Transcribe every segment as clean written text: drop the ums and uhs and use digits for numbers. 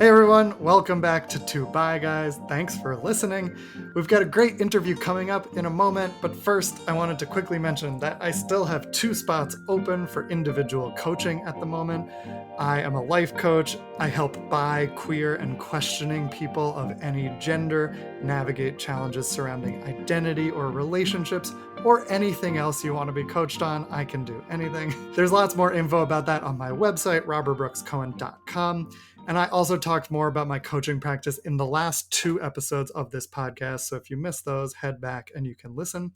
Hey everyone, welcome back to Two Bi Guys. Thanks for listening. We've got a great interview coming up in a moment, but first I wanted to quickly mention that I still have 2 spots open for individual coaching at the moment. I am a life coach. I help bi, queer, and questioning people of any gender navigate challenges surrounding identity or relationships or anything else you want to be coached on. I can do anything. There's lots more info about that on my website, robertbrookscohen.com. And I also talked more about my coaching practice in the last 2 episodes of this podcast. So if you missed those, head back and you can listen.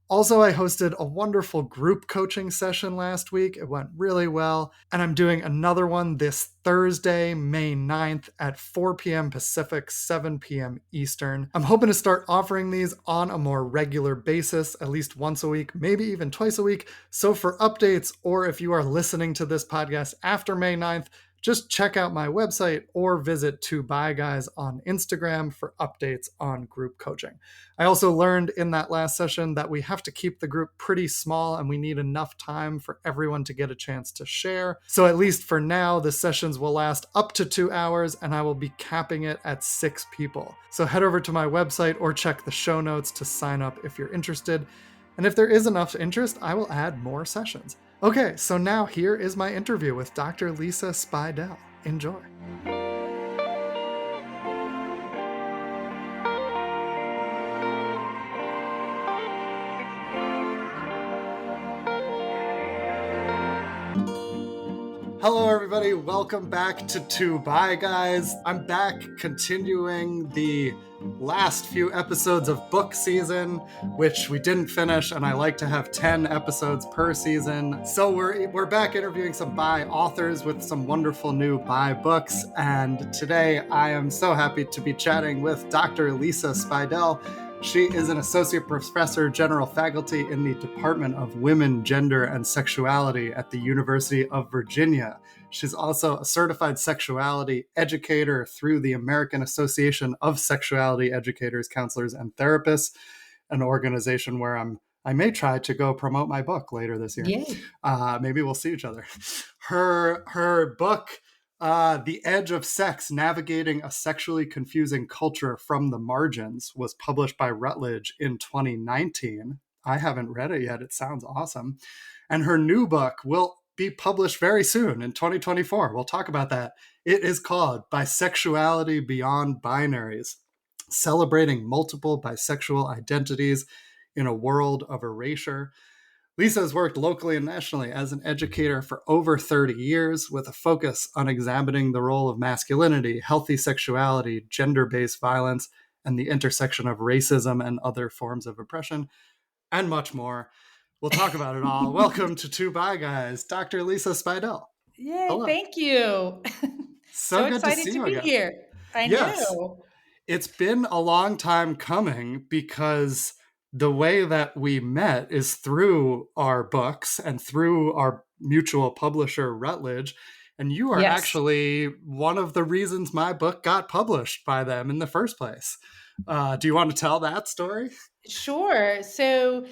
Also, I hosted a wonderful group coaching session last week. It went really well. And I'm doing another one this Thursday, May 9th at 4 p.m. Pacific, 7 p.m. Eastern. I'm hoping to start offering these on a more regular basis, at least once a week, maybe even twice a week. So for updates, or if you are listening to this podcast after May 9th, just check out my website or visit 2Bi Guys on Instagram for updates on group coaching. I also learned in that last session that we have to keep the group pretty small and we need enough time for everyone to get a chance to share. So at least for now, the sessions will last up to 2 hours and I will be capping it at 6 people. So head over to my website or check the show notes to sign up if you're interested. And if there is enough interest, I will add more sessions. Okay, so now here is my interview with Dr. Lisa Speidel. Enjoy. Hello, everybody. Welcome back to 2Bi Guys. I'm back continuing the last few episodes of book season, which we didn't finish, and I like to have 10 episodes per season. So we're back interviewing some bi authors with some wonderful new bi books, and today I am so happy to be chatting with Dr. Lisa Speidel. She is an associate professor, general faculty in the Department of Women, Gender, and Sexuality at the University of Virginia. She's also a certified sexuality educator through the American Association of Sexuality Educators, Counselors, and Therapists, an organization where I may try to go promote my book later this year. Yay. Maybe we'll see each other. Her book, The Edge of Sex, Navigating a Sexually Confusing Culture from the Margins, was published by Routledge in 2019. I haven't read it yet. It sounds awesome. And her new book will be published very soon in 2024. We'll talk about that. It is called Bisexuality Beyond Binaries, Celebrating Multiple Bisexual Identities in a World of Erasure. Lisa has worked locally and nationally as an educator for over 30 years with a focus on examining the role of masculinity, healthy sexuality, gender-based violence, and the intersection of racism and other forms of oppression, and much more. We'll talk about it all. Welcome to 2Bi Guys, Dr. Lisa Speidel. Yay, Hello. thank you. So good to excited see to you be again. here. I Yes. know. It's been a long time coming because the way that we met is through our books and through our mutual publisher, Routledge. And you are actually one of the reasons my book got published by them in the first place. Do you want to tell that story? Sure. So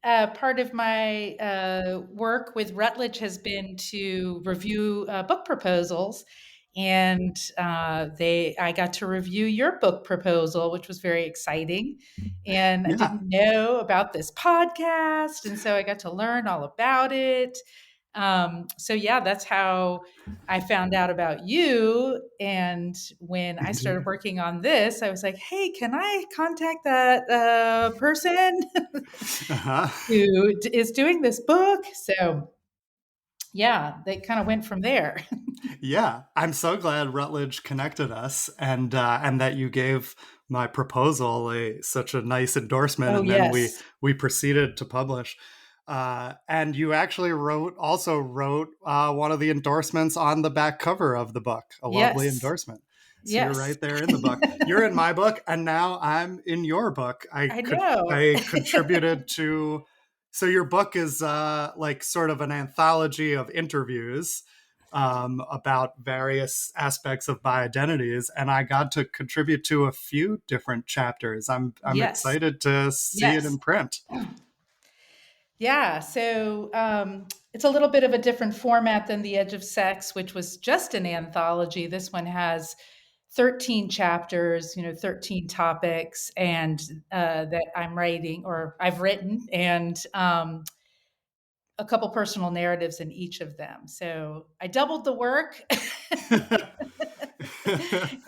part of my work with Routledge has been to review book proposals. And I got to review your book proposal, which was very exciting. And I didn't know about this podcast. And so I got to learn all about it. That's how I found out about you. And when I started working on this, I was like, hey, can I contact that person who is doing this book? So yeah, they kind of went from there. Yeah, I'm so glad Routledge connected us, and that you gave my proposal such a nice endorsement, and then we proceeded to publish. And you actually wrote one of the endorsements on the back cover of the book, a lovely endorsement. So you're right there in the book. You're in my book, and now I'm in your book. I contributed to. So your book is like sort of an anthology of interviews about various aspects of bi identities, and I got to contribute to a few different chapters. I'm excited to see it in print. Yeah, so it's a little bit of a different format than The Edge of Sex, which was just an anthology. This one has 13 chapters, 13 topics, and that I'm writing or I've written, and a couple personal narratives in each of them. So I doubled the work.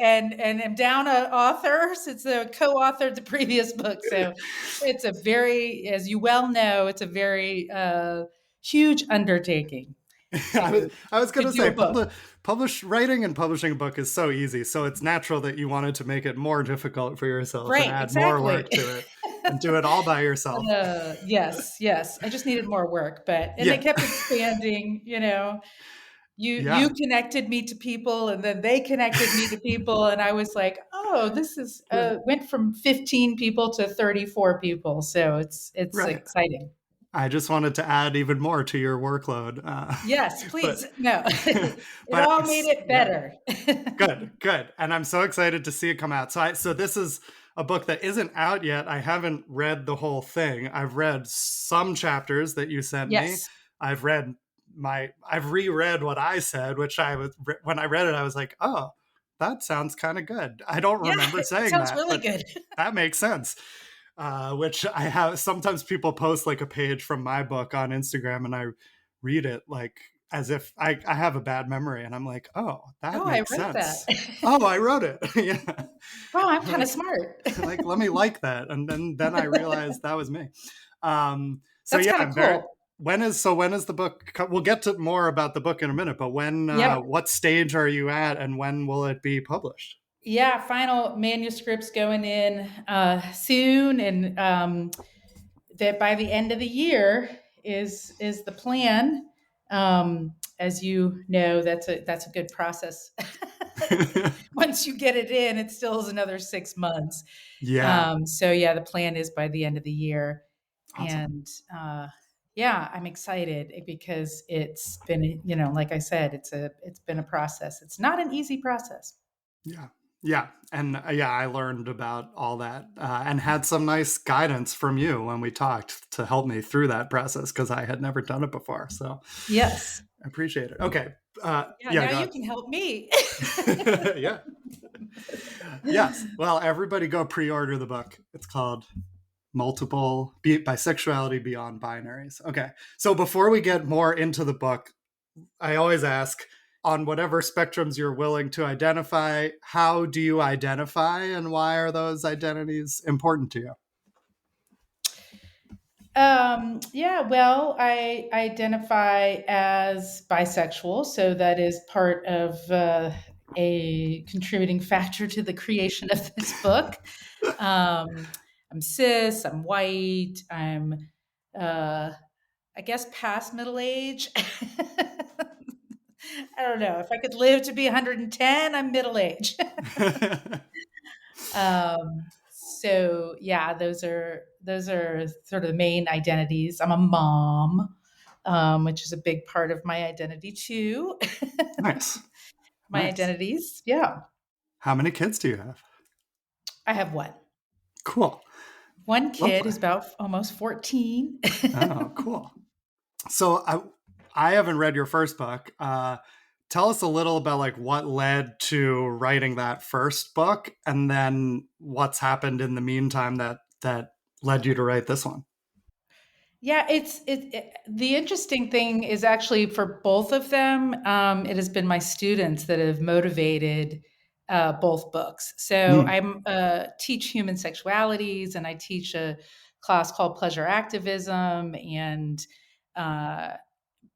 and am down an author since I co-authored the previous book. So it's a very, as you well know, it's a very huge undertaking I was to going to do a say, book. writing and publishing a book is so easy. So it's natural that you wanted to make it more difficult for yourself and Right, add more exactly. work to it and do it all by yourself. Yes, yes. I just needed more work, and they Yeah. kept expanding. You Yeah. connected me to people, and then they connected me to people, and I was like, oh, this is Right. went from 15 people to 34 people. So it's Right. exciting. I just wanted to add even more to your workload. Yes, But, please. No, it but all made it yeah. better. Good, good. And I'm so excited to see it come out. So this is a book that isn't out yet. I haven't read the whole thing. I've read some chapters that you sent me. Yes. I've reread what I said, which when I read it, I was like, oh, that sounds kind of good. I don't Yeah, remember it saying sounds that, really but good. that makes sense. Which I have sometimes people post like a page from my book on Instagram and I read it like as if I have a bad memory and I'm like, oh, that Oh, I makes wrote that. sense. Oh, I wrote it. Yeah. Oh, I'm kind of Like, smart. like, let me like that. And then I realized that was me. So That's yeah, kind of I'm very, cool. when is the book? We'll get to more about the book in a minute, but Yep. what stage are you at and when will it be published? Yeah, final manuscripts going in soon, and that by the end of the year is the plan. As you know, that's a good process. Once you get it in, it still is another 6 months. Yeah. So yeah, the plan is by the end of the year, Awesome. and yeah, I'm excited because it's been, like I said, it's been a process. It's not an easy process. Yeah. Yeah. And yeah, I learned about all that and had some nice guidance from you when we talked to help me through that process because I had never done it before. So Yes. I appreciate it. Okay. Yeah. Yeah, Now go you can help me. ahead. Yeah. Yes. Well, everybody go pre order the book. It's called Bisexuality Beyond Binaries. Okay. So before we get more into the book, I always ask on whatever spectrums you're willing to identify, how do you identify and why are those identities important to you? Yeah, well, I identify as bisexual, so that is part of a contributing factor to the creation of this book. Um, I'm cis, I'm white, I'm, uh, I guess, past middle age. I don't know. If I could live to be 110, I'm middle age. So yeah, those are sort of the main identities. I'm a mom, which is a big part of my identity too. Nice. My Nice. identities, yeah. How many kids do you have? I have Cool. one kid Lovely. who's about almost 14. Oh, cool. So I haven't read your first book. Tell us a little about like what led to writing that first book, and then what's happened in the meantime that led you to write this one. Yeah, the interesting thing is actually for both of them, it has been my students that have motivated both books. So Mm. I'm teach human sexualities, and I teach a class called pleasure activism, and uh,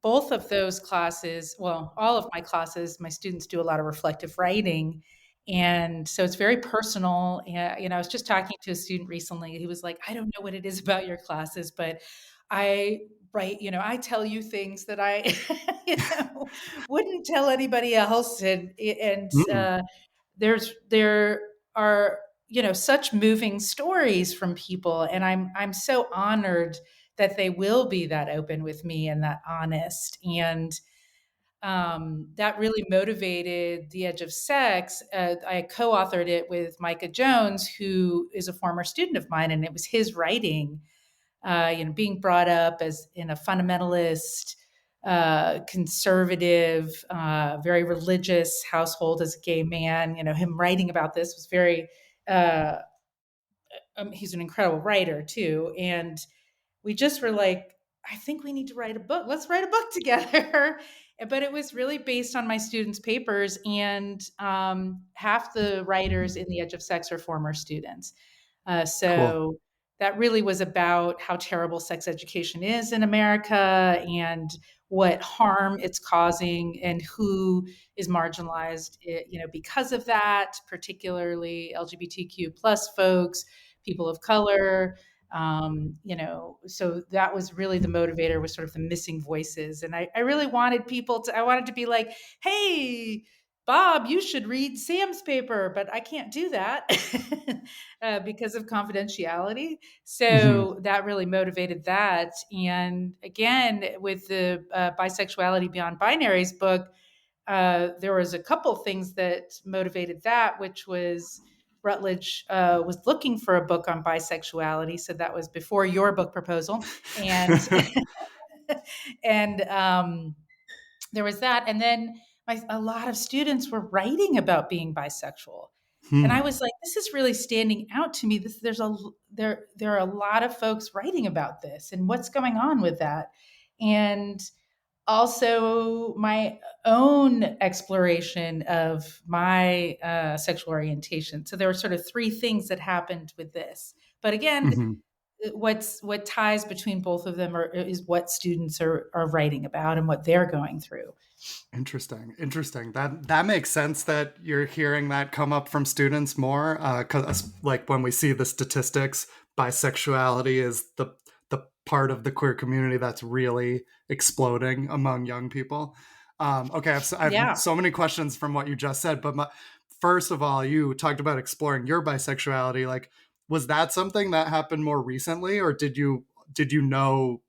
both of those classes, well, all of my classes, my students do a lot of reflective writing. And so it's very personal. I was just talking to a student recently. He was like, I don't know what it is about your classes, but I write, I tell you things that I, wouldn't tell anybody else. And Mm. there are, such moving stories from people. And I'm so honored that they will be that open with me and that honest. And that really motivated The Edge of Sex. I co-authored it with Micah Jones, who is a former student of mine, and it was his writing. Being brought up as in a fundamentalist conservative, very religious household as a gay man. Him writing about this was very, uh, he's an incredible writer too. And we just were like, I think we need to write a book. Let's write a book together. But it was really based on my students' papers, and half the writers in The Edge of Sex are former students. Cool. So that really was about how terrible sex education is in America and what harm it's causing and who is marginalized, because of that, particularly LGBTQ plus folks, people of color. So that was really the motivator, was sort of the missing voices. And I really wanted I wanted to be like, hey, Bob, you should read Sam's paper, but I can't do that because of confidentiality. Hmm. So that really motivated that. And again, with the Bisexuality Beyond Binaries book, there was a couple things that motivated that, which was Routledge was looking for a book on bisexuality. So that was before your book proposal. And and there was that. And then a lot of students were writing about being bisexual. And I Hmm. was like, this is really standing out to me. There are a lot of folks writing about this and what's going on with that. And also my own exploration of my sexual orientation. So there were sort of three things that happened with this. But again, Hmm. what ties between both of them is what students are writing about and what they're going through. Interesting. That makes sense that you're hearing that come up from students more. Because like when we see the statistics, bisexuality is the part of the queer community that's really exploding among young people. Okay, I have Yeah. so many questions from what you just said, but first of all, you talked about exploring your bisexuality. Like, was that something that happened more recently, or did you know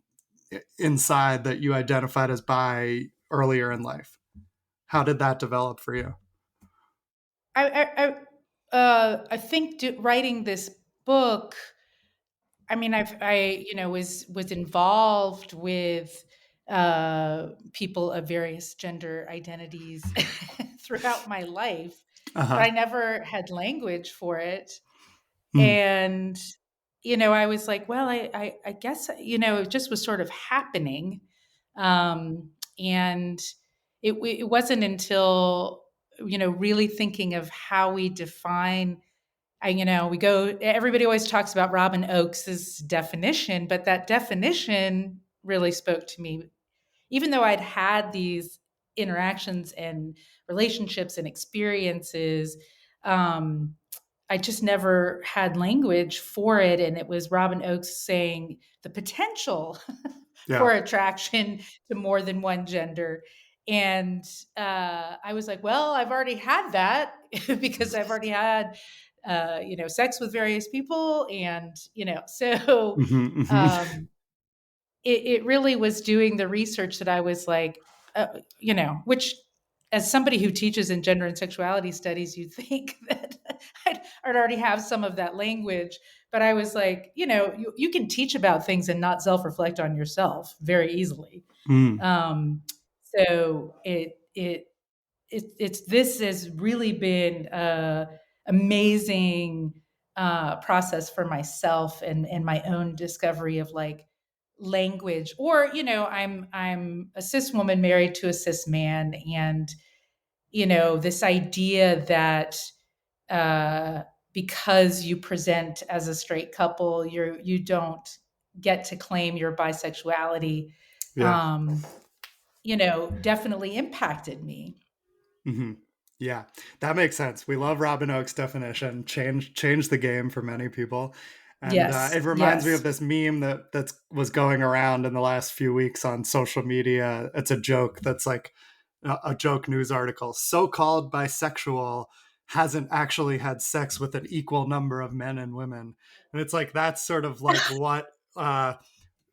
inside that you identified as bi earlier in life? How did that develop for you? I think writing this book, I mean, was involved with people of various gender identities throughout my life, Uh but I huh. never had language for it. Mm, And I was like, well, I guess it just was sort of happening, and it wasn't until really thinking of how we define. We go, everybody always talks about Robin Oakes's definition, but that definition really spoke to me, even though I'd had these interactions and relationships and experiences. Um, I just never had language for it. And it was Robin Oakes saying the potential yeah. for attraction to more than one gender. And I was like, well, I've already had that because I've already had, sex with various people. And, so Hmm. Hmm. um, it really was doing the research that I was like, which as somebody who teaches in gender and sexuality studies, you think that I'd already have some of that language. But I was like, you can teach about things and not self reflect on yourself very easily. Mm, Um, so it's this has really been a amazing process for myself and my own discovery of like language. Or I'm a cis woman married to a cis man, and this idea that uh, because you present as a straight couple, you don't get to claim your bisexuality. yeah. um, definitely impacted me. Hmm. Yeah, that makes sense. We love Robin Oak's definition. Change the game for many people, and Yes, it reminds me of yes. this meme that was going around in the last few weeks on social media. It's a joke that's like a joke news article. So-called bisexual hasn't actually had sex with an equal number of men and women, and it's like that's sort of like what.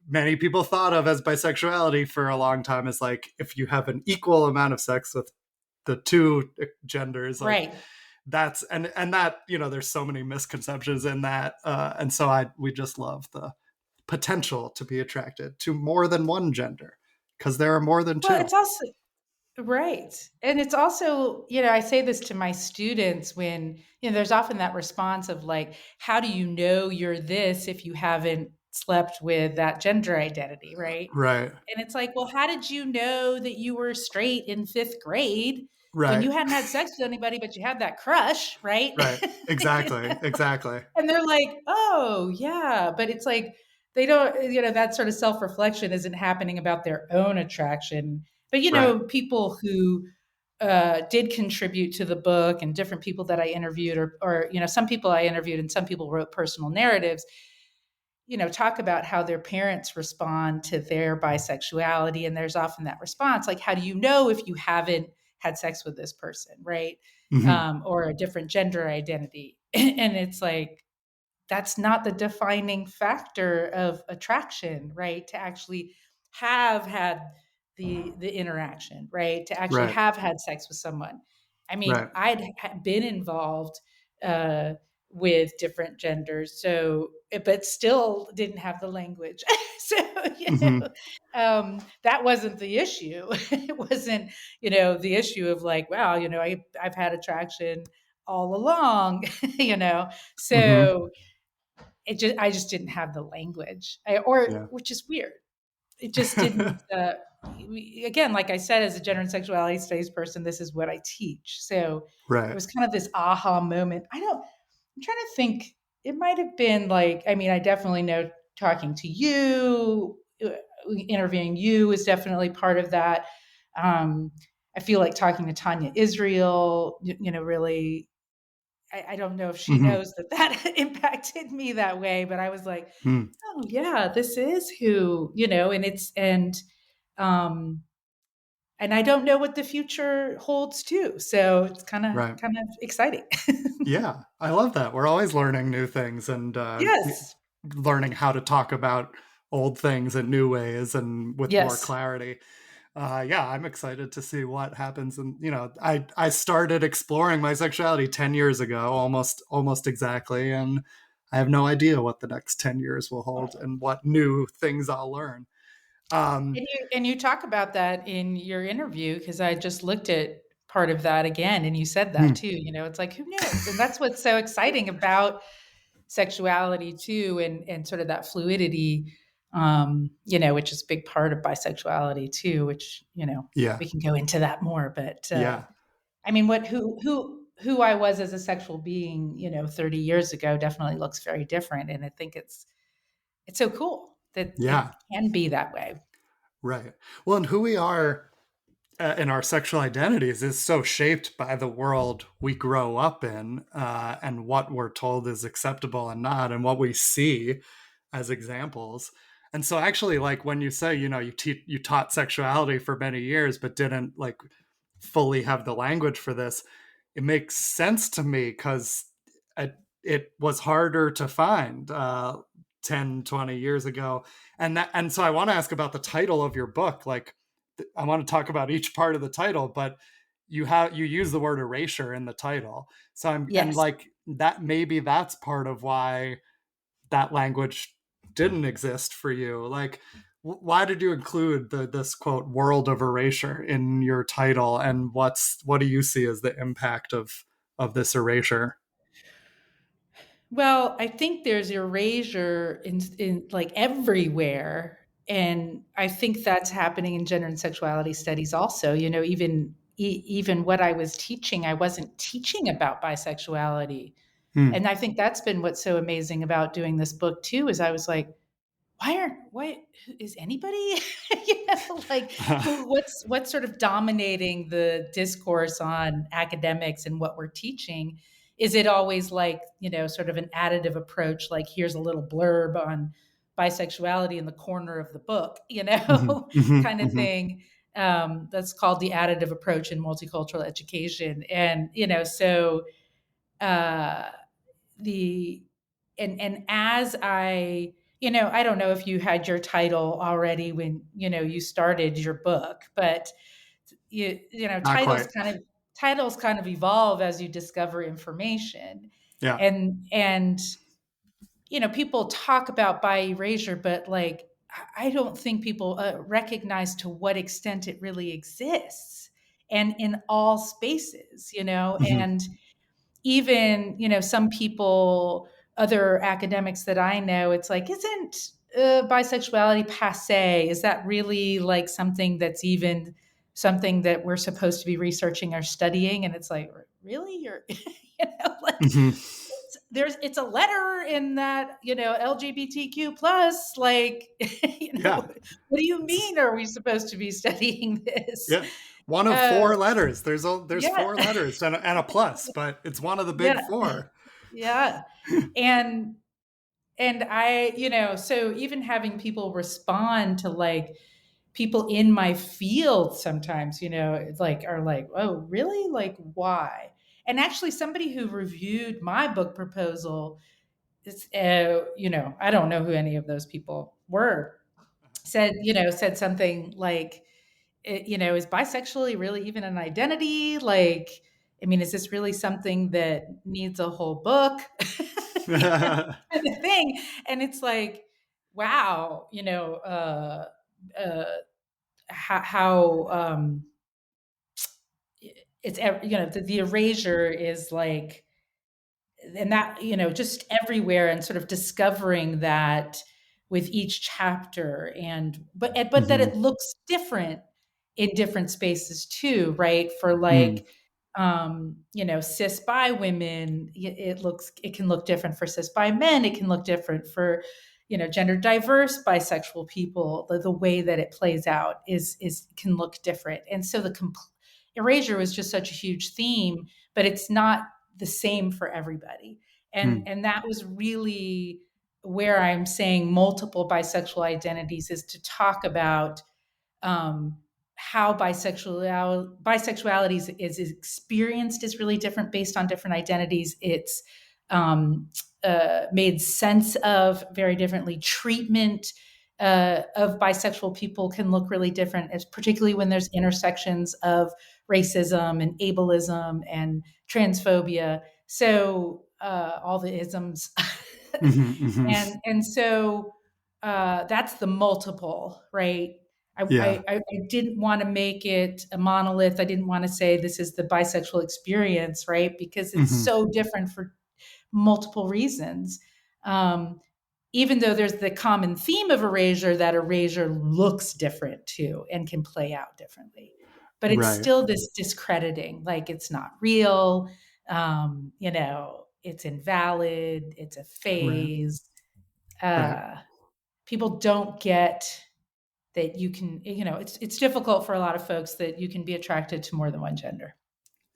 Many people thought of as bisexuality for a long time is like if you have an equal amount of sex with the two genders, like Right. that's and that there's so many misconceptions in that, and so we just love the potential to be attracted to more than one gender because there are more than Well, two. it's also right. And it's also, I say this to my students when, there's often that response of like, how do you know you're this if you haven't slept with that gender identity, right? Right. And it's like, well, how did you know that you were straight in fifth grade when Right. you hadn't had sex with anybody, but you had that crush, right? Right. Exactly. Exactly. And they're like, oh, yeah. But it's like, they don't, that sort of self reflection isn't happening about their own attraction. But, Right. people who did contribute to the book and different people that I interviewed, or, some people I interviewed and some people wrote personal narratives, talk about how their parents respond to their bisexuality. And there's often that response, like, how do you know if you haven't had sex with this person, right? Hmm. Or a different gender identity. And it's like, that's not the defining factor of attraction, right? To actually have had the interaction, right? To actually Right. have had sex with someone. I mean, Right. I'd been involved uh, with different genders, so but still didn't have the language. So Hmm. that wasn't the issue. It wasn't the issue of like, wow, I've had attraction all along, Hmm. so I just didn't have the language, or Yeah. which is weird. It just didn't. Again, like I said, as a gender and sexuality studies person, this is what I teach. So it Right. was kind of this aha moment. I'm trying to think. It might have been like. I mean, I definitely know talking to you, interviewing you is definitely part of that. Um, I feel like talking to Tanya Israel, really I don't know if she Hmm. knows that that impacted me that way, but I was like, Hmm. oh yeah, this is who, and um, and I don't know what the future holds too. So it's Right. kind of exciting. Yeah, I love that. We're always learning new things and Yes. learning how to talk about old things in new ways and with more Yes. clarity. Yeah, I'm excited to see what happens. And I started exploring my sexuality 10 years ago, almost exactly, and I have no idea what the next 10 years will hold and what new things I'll learn. Um, And you talk about that in your interview because I just looked at part of that again, and you said that hmm. too. It's like who knows, and that's what's so exciting about sexuality too, and sort of that fluidity, which is a big part of bisexuality too. Which Yeah, we can go into that more, but yeah, I mean, what who I was as a sexual being, 30 years ago definitely looks very different, and I think it's so cool that it yeah, can be that way. right. Well, and who we are in our sexual identities is so shaped by the world we grow up in, and what we're told is acceptable and not, and what we see as examples. And so, actually, like when you say, you taught sexuality for many years, but didn't like fully have the language for this, it makes sense to me because it was harder to find 10, 20 years ago. And so I want to ask about the title of your book. Like, I want to talk about each part of the title, but you use the word erasure in the title. So I'm and Yes. like that, maybe that's part of why that language didn't exist for you. Like, why did you include this quote "World of Erasure" in your title, and what do you see as the impact of this erasure? Well, I think there's erasure in like everywhere. And I think that's happening in gender and sexuality studies also. Even what I was teaching, I wasn't teaching about bisexuality. Hmm. And I think that's been what's so amazing about doing this book too, is I was like, why is anybody like what's sort of dominating the discourse on academics and what we're teaching? Is it always like sort of an additive approach, like here's a little blurb on bisexuality in the corner of the book, Mhm, mhm, kind of mhm. thing? That's called the additive approach in multicultural education. And so uh the and as I don't know if you had your title already when you started your book, but Not quite. titles kind of evolve as you discover information. Yeah. And people talk about bi erasure, but like I don't think people recognize to what extent it really exists, and in all spaces, Hmm. and even, some people, other academics that I know, it's like, isn't bisexuality passe? Is that really like something that's even something that we're supposed to be researching or studying? And it's like, really? You're, like, Hmm. it's a letter in that, LGBTQ plus, like, Yeah. what do you It's, mean are we supposed to be studying this? yeah. One of Uh, four letters. There's yeah, four letters and a plus, but it's one of the big yeah, four. yeah. And I, so even having people respond to like people in my field sometimes, it's like are like, oh, really? Like, why? And actually, somebody who reviewed my book proposal, it's, I don't know who any of those people were, said something like, is bisexuality really even an identity? Like, I mean, is this really something that needs a whole book? Kind of thing. And it's like, wow, uh, how it's, the erasure is like, and that, just everywhere, and sort of discovering that with each chapter, and but that Hmm. it looks different in different spaces too, right? For Mm. like, cis bi women, it can look different for cis bi men, it can look different for, gender diverse bisexual people. The way that it plays out is can look different. And so erasure was just such a huge theme, but it's not the same for everybody. and Mm. and that was really where I'm saying multiple bisexual identities, is to talk about um, how bisexuality is experienced is really different based on different identities. It's made sense of very differently. Treatment of bisexual people can look really different, particularly when there's intersections of racism and ableism and transphobia. So all the isms, Hmm. Hmm. and so that's the multiple, right? Yeah. I didn't want to make it a monolith. I didn't want to say this is the bisexual experience, right? Because it's Hmm. so different for multiple reasons. Um, Even though there's the common theme of erasure, that erasure looks different too and can play out differently. But it's Right. still this discrediting, like it's not real, it's invalid, it's a Right. phase. Right. Uh, People don't get that you can, it's difficult for a lot of folks that you can be attracted to more than one gender.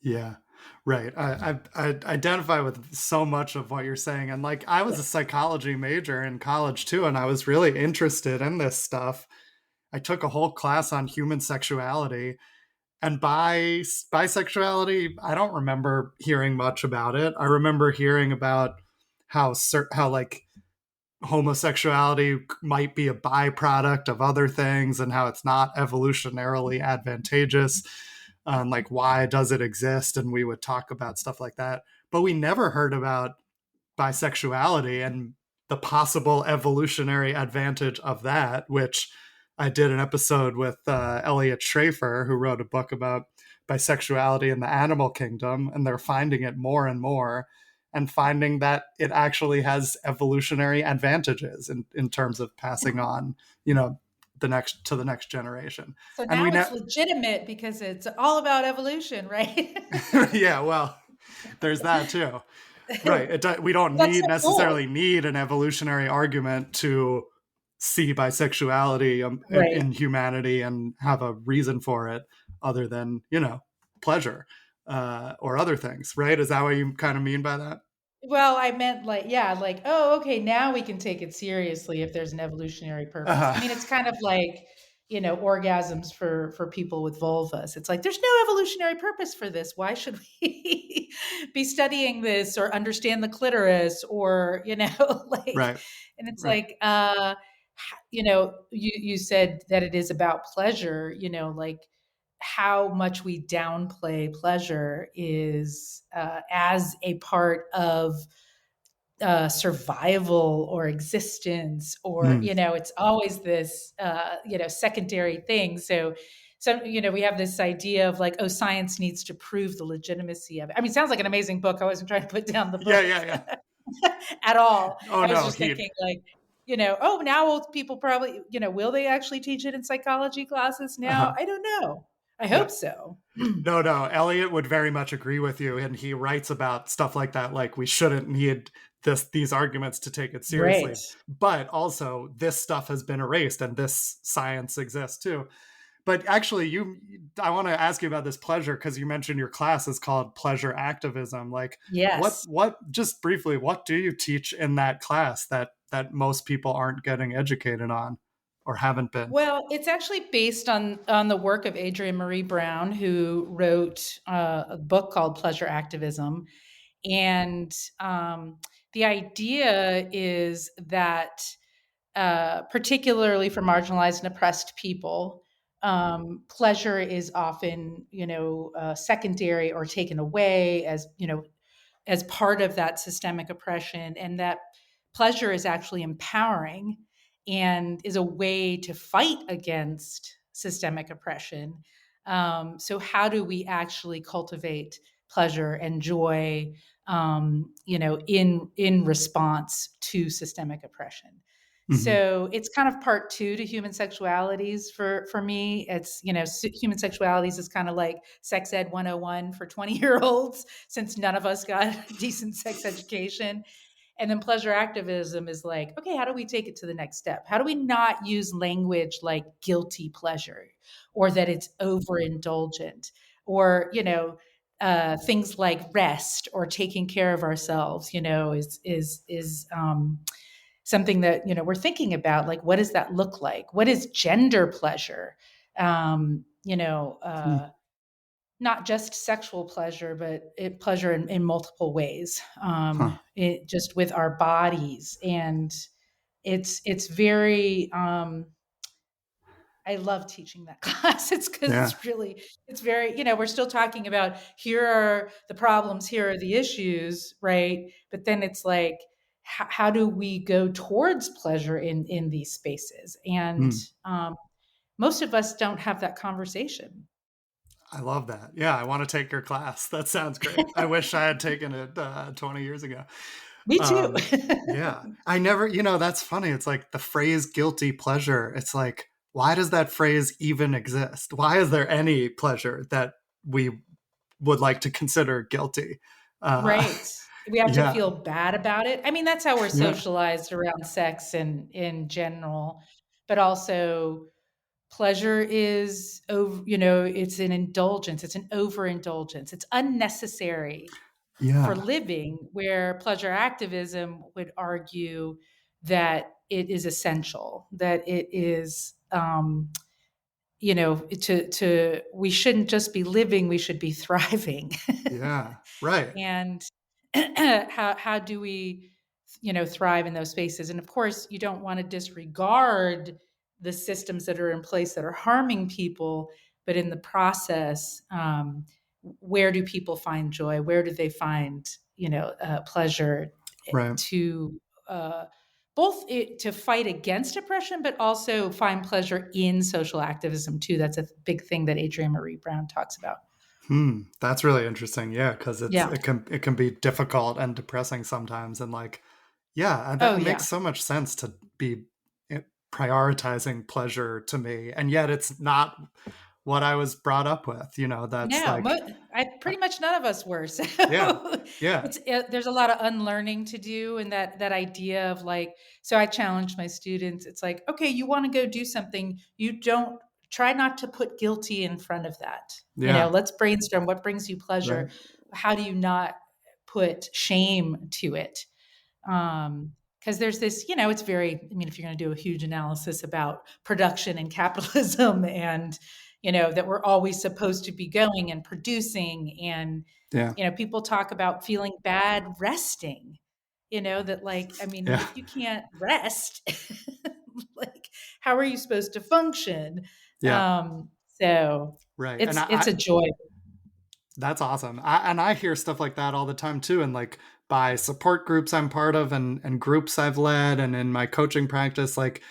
Yeah, right. I identify with so much of what you're saying, and like I was a psychology major in college too, and I was really interested in this stuff. I took a whole class on human sexuality, and bisexuality. I don't remember hearing much about it. I remember hearing about how like homosexuality might be a byproduct of other things and how it's not evolutionarily advantageous. Like, why does it exist? And we would talk about stuff like that. But we never heard about bisexuality and the possible evolutionary advantage of that, which I did an episode with Elliot Schrafer, who wrote a book about bisexuality in the animal kingdom, and they're finding it more and more and finding that it actually has evolutionary advantages in terms of passing on, you know, the next generation. So And we now know, it's legitimate because it's all about evolution, right? yeah, well, there's that too. Right. We don't That's need so cool. necessarily need an evolutionary argument to see bisexuality Right. in humanity and have a reason for it other than, you know, pleasure or other things. Right. Is that what you kind of mean by that? Well, I meant like, yeah, like, oh, okay, now we can take it seriously if there's an evolutionary purpose. I Uh, mean, it's kind of like, orgasms for people with vulvas. It's like there's no evolutionary purpose for this. Why should we be studying this or understand the clitoris or, like, right. and it's Right. like, you said that it is about pleasure, like how much we downplay pleasure is as a part of survival or existence, or Mm. it's always this secondary thing. So we have this idea of like, oh, science needs to prove the legitimacy of it. I mean, it sounds like an amazing book. I wasn't trying to put down the Yeah, book yeah, yeah. at all. Oh I was no, just thinking like, oh, now people probably, will they actually teach it in psychology classes now? uh-huh. I don't know. I Yeah. hope so. No, no. Elliot would very much agree with you, and he writes about stuff like that. Like we shouldn't need these arguments to take it seriously, Right. but also this stuff has been erased, and this science exists too. But actually, I want to ask you about this pleasure because you mentioned your class is called pleasure activism. Like, Yes. just briefly, what do you teach in that class that most people aren't getting educated on or haven't been? Well, it's actually based on the work of Adrienne Marie Brown, who wrote a book called Pleasure Activism. And the idea is that, particularly for marginalized and oppressed people, pleasure is often, secondary or taken away as part of that systemic oppression, and that pleasure is actually empowering and is a way to fight against systemic oppression. So, how do we actually cultivate pleasure and joy, in response to systemic oppression? Mm-hmm. So it's kind of part two to human sexualities for me. It's, human sexualities is kind of like sex ed 101 for 20-year-olds, since none of us got decent sex education. And then pleasure activism is like, okay, how do we take it to the next step? How do we not use language like guilty pleasure, or that it's overindulgent, or, things like rest or taking care of ourselves, is something that we're thinking about, like, what does that look like? What is gender pleasure? um, you know Hmm. uh, Not just sexual pleasure, but pleasure in multiple ways, Huh. just with our bodies. And it's very, I love teaching that class. It's because Yeah. it's very, we're still talking about, here are the problems, here are the issues, right? But then it's like, how do we go towards pleasure in these spaces? And Hmm. most of us don't have that conversation. I love that. Yeah, I want to take your class. That sounds great. I wish I had taken it 20 years ago. Me too. Yeah, I never, that's funny. It's like the phrase guilty pleasure. It's like, why does that phrase even exist? Why is there any pleasure that we would like to consider guilty? Uh, Right. We have to yeah, feel bad about it. I mean, that's how we're yeah, socialized around sex and in general, but also pleasure is over, it's an indulgence, it's an overindulgence, it's unnecessary for yeah, living, where pleasure activism would argue that it is essential, that it is, to we shouldn't just be living, we should be thriving. yeah, right, And how do we, thrive in those spaces? And of course, you don't want to disregard the systems that are in place that are harming people, but in the process, where do people find joy? Where do they find, pleasure, right. to both to fight against oppression, but also find pleasure in social activism too? That's a big thing that Adrienne Marie Brown talks about. That's really interesting. Yeah, because Yeah. it can be difficult and depressing sometimes, and like, yeah, Oh that yeah. makes so much sense to be prioritizing pleasure to me, and yet it's not what I was brought up with. That's No, like, I uh, pretty much none of us were. So yeah, yeah, there's a lot of unlearning to do, and that idea of like, so I challenge my students. It's like, okay, you want to go do something, you don't try not to put guilty in front of that. yeah, Let's brainstorm what brings you pleasure. right, How do you not put shame to it? Because there's this, it's very, I mean, if you're going to do a huge analysis about production and capitalism, and, that we're always supposed to be going and producing, and, yeah, people talk about feeling bad resting, that like, I mean, yeah, if you can't rest, like, how are you supposed to function? yeah, So right. And it's a joy. that's awesome. And I hear stuff like that all the time too. And like by support groups I'm part of and groups I've led and in my coaching practice, like,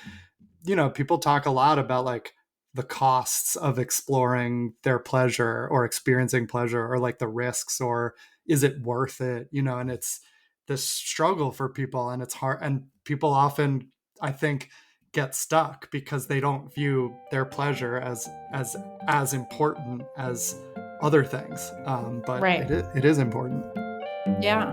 people talk a lot about like the costs of exploring their pleasure or experiencing pleasure, or like the risks, or is it worth it, and it's this struggle for people, and it's hard, and people often, I think, get stuck because they don't view their pleasure as important as other things, but Right. it is important. Yeah.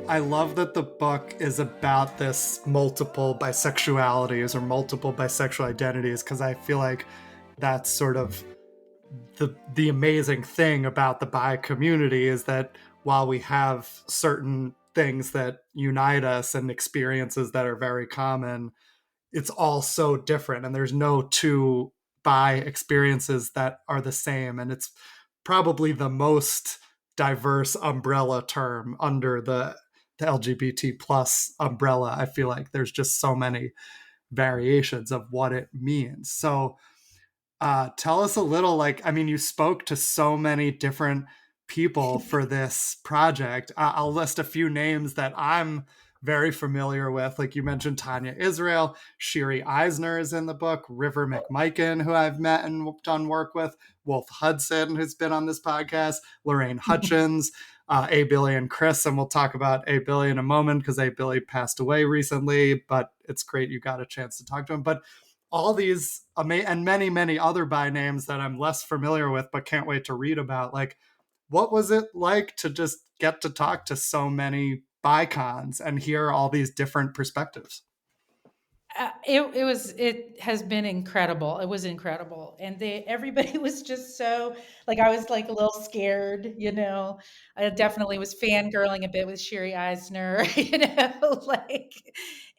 I love that the book is about this multiple bisexualities or multiple bisexual identities, because I feel like that's sort of the amazing thing about the bi community, is that while we have certain things that unite us and experiences that are very common, it's all so different, and there's no two bi experiences that are the same, and it's probably the most diverse umbrella term under the LGBT plus umbrella. I feel like there's just so many variations of what it means. So tell us a little, like, I mean, you spoke to so many different people for this project. I'll list a few names that I'm very familiar with. Like you mentioned, Tanya Israel, Shiri Eisner is in the book, River McMiken, who I've met and done work with, Wolf Hudson, who's been on this podcast, Lorraine Hutchins, A. Billy and Chris. And we'll talk about A. Billy in a moment because A. Billy passed away recently, but it's great you got a chance to talk to him. But all these and many, many other bi names that I'm less familiar with, but can't wait to read about. Like, what was it like to just get to talk to so many bicons and hear all these different perspectives? It has been incredible. It was incredible. And everybody was just so, like, I was like a little scared, I definitely was fangirling a bit with Shiri Eisner, like,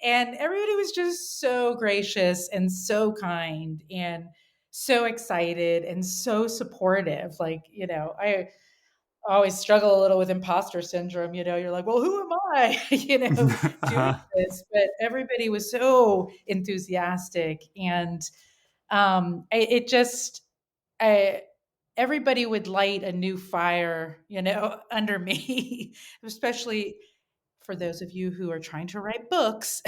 and everybody was just so gracious and so kind and so excited and so supportive. Like, I always struggle a little with imposter syndrome. You're like, well, who am I, doing this? But everybody was so enthusiastic. And it just, I, everybody would light a new fire, under me, especially for those of you who are trying to write books.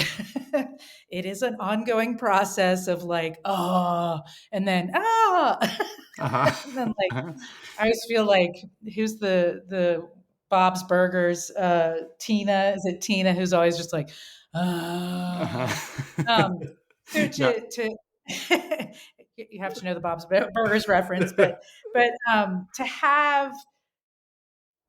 It is an ongoing process of like, oh, and then, and then like, Uh-huh. I always feel like, who's the Bob's Burgers, Tina? Is it Tina who's always just like, Uh-huh. um, so Yeah, to you have to know the Bob's Burgers reference, but to have,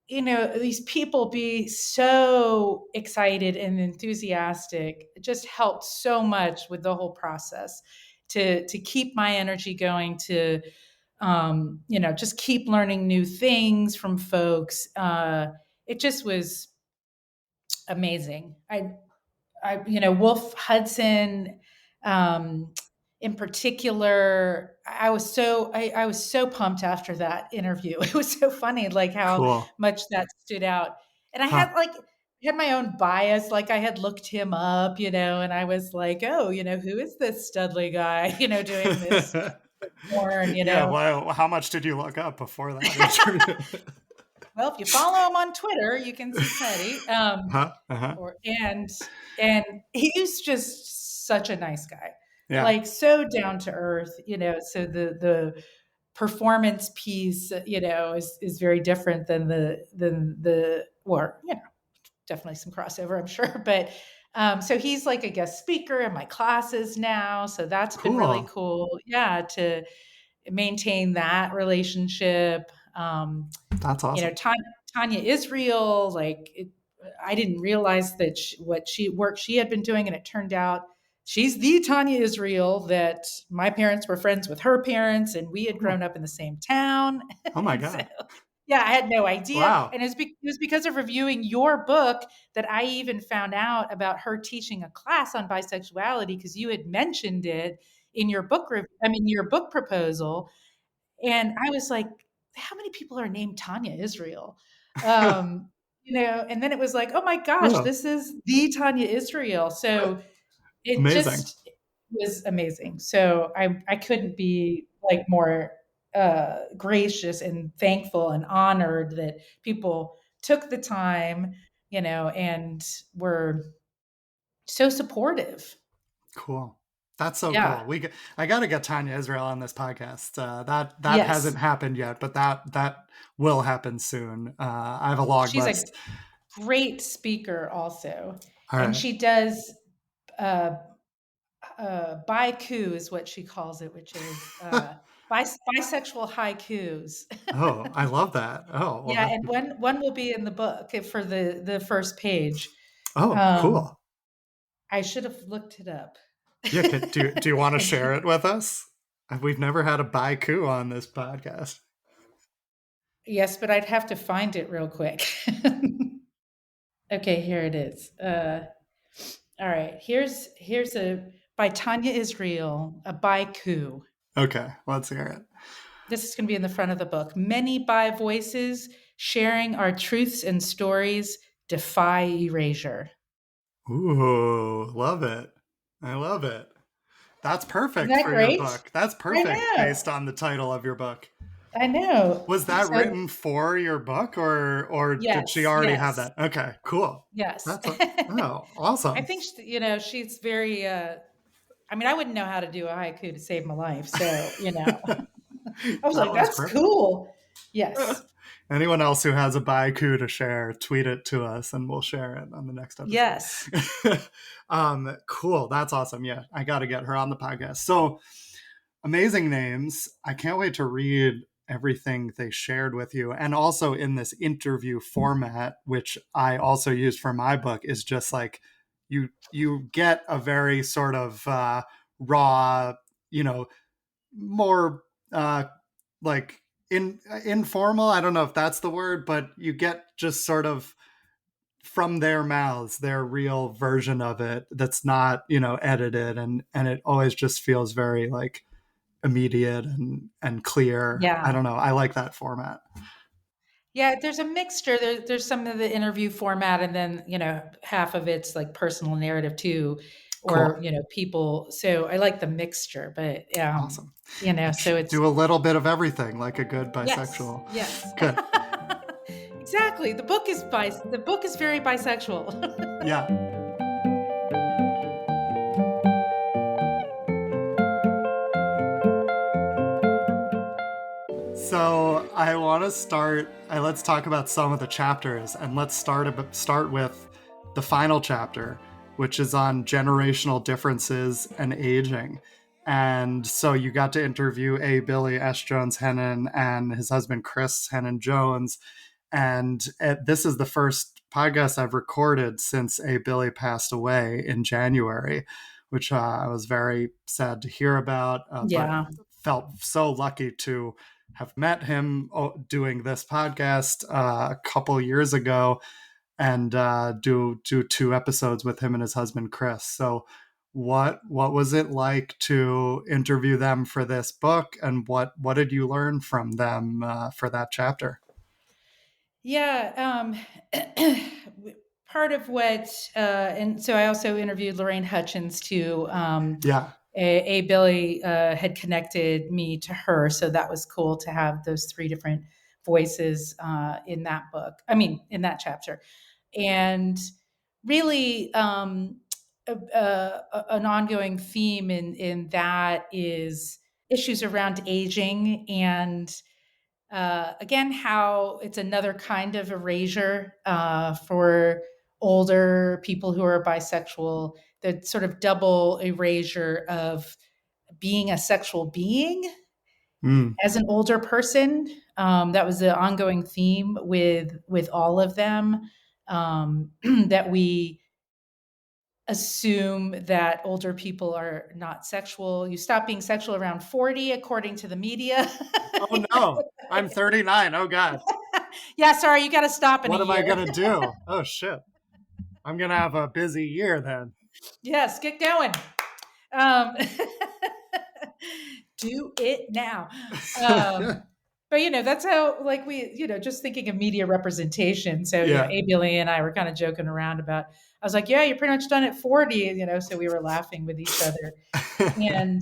these people be so excited and enthusiastic, it just helped so much with the whole process to keep my energy going, to just keep learning new things from folks. It just was amazing. Wolf Hudson, um, in particular, I was so pumped after that interview. It was so funny, like how cool. much that stood out. And Huh. I had my own bias. Like I had looked him up, and I was like, oh, who is this Studley guy, doing this porn, Yeah, well, how much did you look up before that interview? Well, if you follow him on Twitter, you can see plenty. Huh? Uh-huh. Or and he's just such a nice guy, Yeah, like so down to earth. So the performance piece, is very different than the or definitely some crossover, I'm sure, but. So he's like a guest speaker in my classes now. So that's been really cool. cool. Yeah, to maintain that relationship. That's You know, awesome. Tanya Israel, like I didn't realize that what work she had been doing, and it turned out she's the Tanya Israel that my parents were friends with her parents, and we had Oh, grown up in the same town. oh my And so, God. yeah, I had no idea, Wow. and it was because of reviewing your book that I even found out about her teaching a class on bisexuality, because you had mentioned it in your your book proposal, and I was like, how many people are named Tanya Israel? And then it was like, oh my gosh, Oh, this is the Tanya Israel. So it amazing. just was amazing. So I couldn't be like more gracious and thankful and honored that people took the time, and were so supportive. Cool. That's so Yeah. cool. I got to get Tanya Israel on this podcast. That Yes. hasn't happened yet, but that will happen soon. I have a long She's a list. great speaker also. All And right. she does uh, baiku is what she calls it, which is bisexual haikus. Oh, I love that. Oh, well, Yeah, and one will be in the book for the first page. oh, Um, cool. I should have looked it up. Yeah, do you want to And share it with us? We've never had a baiku on this podcast. yes, but I'd have to find it real quick. Okay, here it is. All right, here's a by Tanya Israel, a baiku. Okay, let's hear it. This is going to be in the front of the book. Many bi voices sharing our truths and stories defy erasure. Ooh, love it. I love it. That's Isn't perfect that for your great? book. That's I perfect know. based on the title of your book. I know. Was that So written for your book, or did she yes, already have yes, that? Okay, cool. yes. Oh, I awesome. think she's very. I mean, I wouldn't know how to do a haiku to save my life, so I was That like, one's "That's perfect. cool." Yes, Anyone else who has a baiku to share, tweet it to us and we'll share it on the next episode. yes, Cool. That's awesome. Yeah, I got to get her on the podcast. So amazing names. I can't wait to read everything they shared with you. And also in this interview format, which I also use for my book, is just like you get a very sort of raw, you know, more like informal. I don't know if that's the word, but you get just sort of from their mouths their real version of it that's not, edited, and it always just feels very like immediate and clear. I yeah. don't know. I like that format. Yeah, there's a mixture. There's some of the interview format, and then half of it's like personal narrative too, or Cool. people. So I like the mixture, but Awesome. so it's Do a little bit of everything like a good yes, bisexual. yes, Good. exactly. The book is very bisexual. Yeah. So I want to start. Let's talk about some of the chapters, and let's start with the final chapter, which is on generational differences and aging. And so you got to interview A. Billy S. Jones Hennon and his husband Chris Hennon Jones. And this is the first podcast I've recorded since A. Billy passed away in January, which I was very sad to hear about, but Yeah, felt so lucky to have met him doing this podcast a couple years ago, and do 2 episodes with him and his husband Chris. So what was it like to interview them for this book, and what did you learn from them for that chapter? yeah. Part of what, and so I also interviewed Lorraine Hutchins too. Yeah. Billy had connected me to her, so that was cool to have those three different voices in that book. I mean, in that chapter, and really, an ongoing theme in that is issues around aging and. Again, how it's another kind of erasure for older people who are bisexual, the sort of double erasure of being a sexual being Mm. as an older person. That was the ongoing theme with all of them. That we assume that older people are not sexual. You stop being sexual around 40, according to the media. Oh no, I'm 39. Oh god, Yeah, sorry, you got to stop in a what am I year. gonna do? Oh shit, I'm gonna have a busy year then. Yes, get going. Um, do it now. But that's how, like, we, just thinking of media representation. So, Yeah. Abilene and I were kind of joking around about, I was like, yeah, you're pretty much done at 40, so we were laughing with each other. And,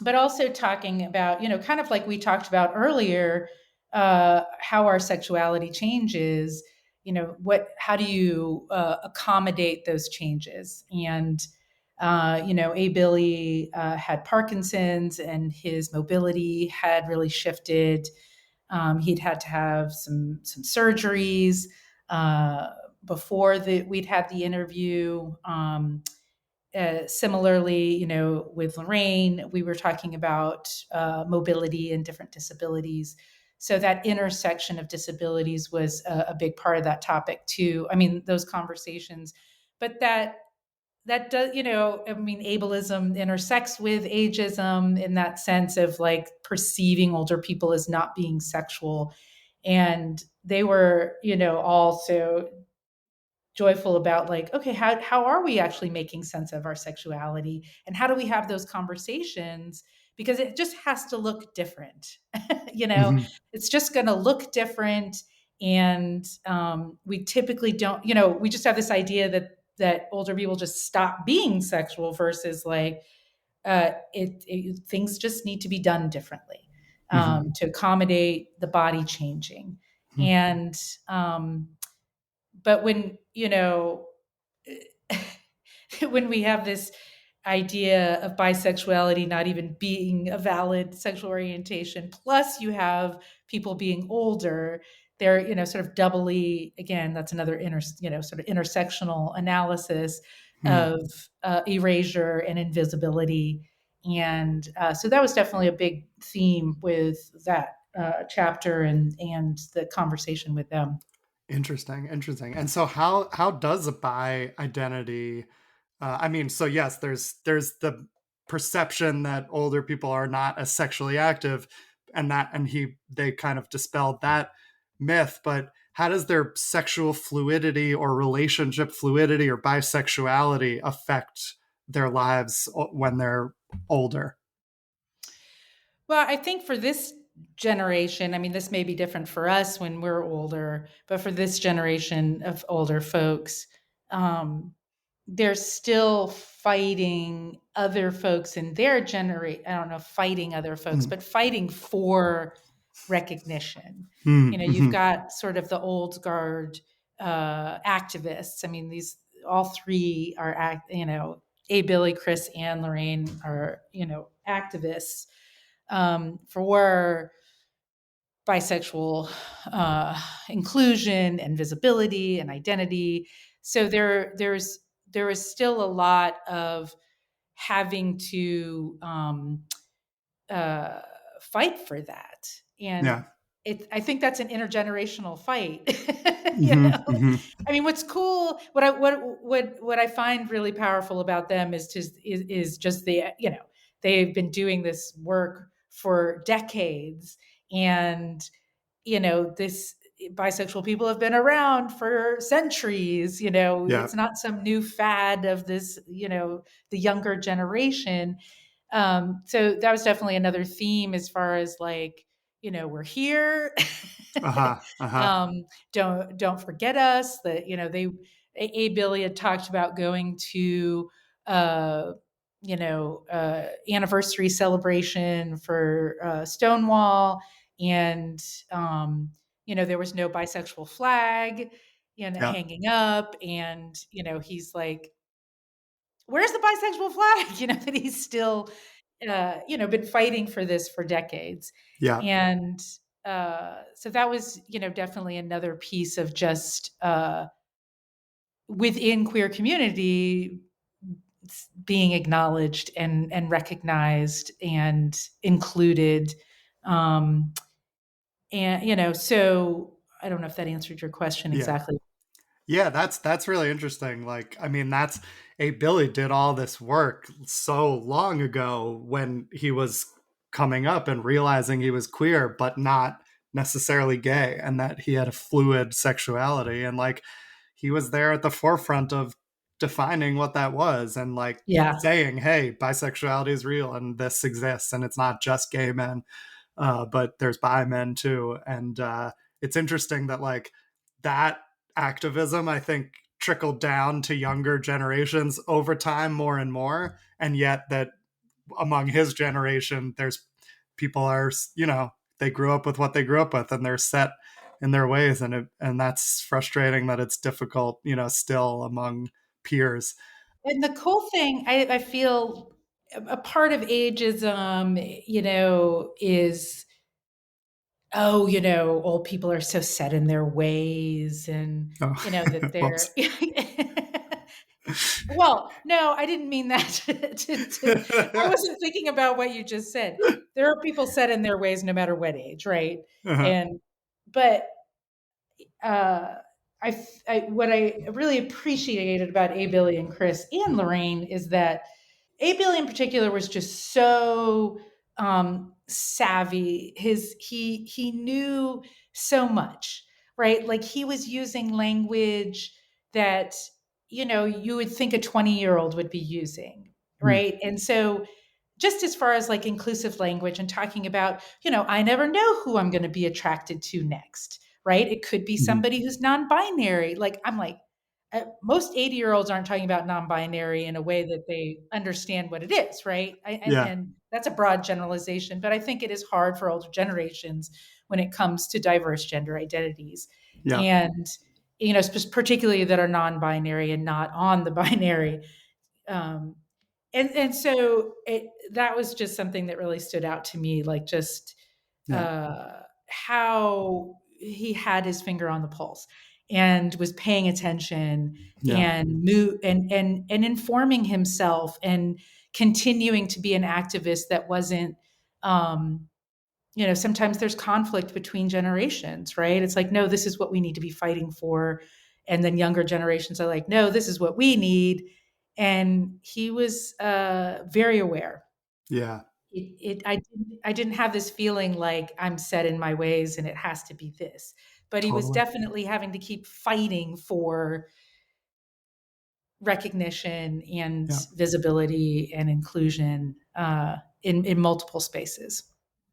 but also talking about, kind of like we talked about earlier, how our sexuality changes. How do you accommodate those changes? And A. Billy had Parkinson's, and his mobility had really shifted. He'd had to have some surgeries before we'd had the interview. Similarly, with Lorraine, we were talking about mobility and different disabilities. So that intersection of disabilities was a big part of that topic too. I mean, those conversations, but that does, ableism intersects with ageism in that sense of like perceiving older people as not being sexual. And they were, also joyful about like, okay, how are we actually making sense of our sexuality, and how do we have those conversations, because it just has to look different. you know Hmm. it's just going to look different. And we typically don't, we just have this idea that older people just stop being sexual, versus like things just need to be done differently Hmm. to accommodate the body changing. And but when when we have this idea of bisexuality not even being a valid sexual orientation, plus you have people being older, they're sort of doubly, again, that's another sort of intersectional analysis of erasure and invisibility. And so that was definitely a big theme with that chapter and the conversation with them. Interesting, interesting. And so, how does a bi identity? I mean, so yes, there's the perception that older people are not as sexually active, and they kind of dispelled that myth. But how does their sexual fluidity or relationship fluidity or bisexuality affect their lives when they're older? Well, I think for this generation, I mean, this may be different for us when we're older, but for this generation of older folks, um, they're still fighting other folks in their generation. I don't know, fighting other folks, Mm. but fighting for recognition. You've Mm-hmm. got sort of the old guard activists. I mean, these all three are A. Billy, Chris, and Lorraine are activists for bisexual inclusion and visibility and identity. So there is still a lot of having to uh, fight for that. And Yeah. I think that's an intergenerational fight. Mm-hmm. Mm-hmm. I mean, what's cool, what I find really powerful about them is just they've been doing this work for decades. And this bisexual people have been around for centuries. Yeah. It's not some new fad of this, the younger generation. So that was definitely another theme, as far as like, we're here. Uh-huh. Uh-huh. Don't forget us. That Billy had talked about going to uh, anniversary celebration for Stonewall, and there was no bisexual flag Yeah. hanging up. And he's like, where's the bisexual flag? That he's still been fighting for this for decades. Yeah. And so that was, definitely another piece of just within queer community being acknowledged and recognized and included. Um, and, so I don't know if that answered your question Yeah. exactly. Yeah, that's really interesting. Like, I mean, that's a Billy did all this work so long ago when he was coming up and realizing he was queer, but not necessarily gay, and that he had a fluid sexuality. And like, he was there at the forefront of defining what that was and like Yeah. saying, hey, bisexuality is real and this exists, and it's not just gay men, but there's bi men too. And it's interesting that like that activism, I think, trickled down to younger generations over time more and more, and yet that among his generation, there's people are, they grew up with what they grew up with, and they're set in their ways, and that's frustrating that it's difficult, still among peers. And the cool thing, I feel a part of ageism, is, oh, old people are so set in their ways and, Oh, that they're. whoops. Well, no, I didn't mean that. I wasn't thinking about what you just said. There are people set in their ways no matter what age, right? Uh-huh. And, but uh, what I really appreciated about A. Billy and Chris and Lorraine is that A. Billy in particular was just so savvy. He knew so much, right? Like he was using language that you would think a 20-year-old would be using, Mm. right? And so just as far as like inclusive language and talking about, I never know who I'm going to be attracted to next, right? It could be Mhm. somebody who's non-binary. Like I'm like, most 80-year-olds aren't talking about non-binary in a way that they understand what it is, right? Yeah. And that's a broad generalization, but I think it is hard for older generations when it comes to diverse gender identities. Yeah. And, particularly that are non-binary and not on the binary. Um, and so that was just something that really stood out to me, like just Yeah. how he had his finger on the pulse and was paying attention Yeah. and and informing himself and continuing to be an activist that wasn't um, sometimes there's conflict between generations, right? It's like, no, this is what we need to be fighting for. And then younger generations are like, no, this is what we need. And he was very aware. Yeah. I didn't have this feeling like I'm set in my ways and it has to be this. But he was Totally. definitely having to keep fighting for recognition and Yeah. visibility and inclusion in multiple spaces.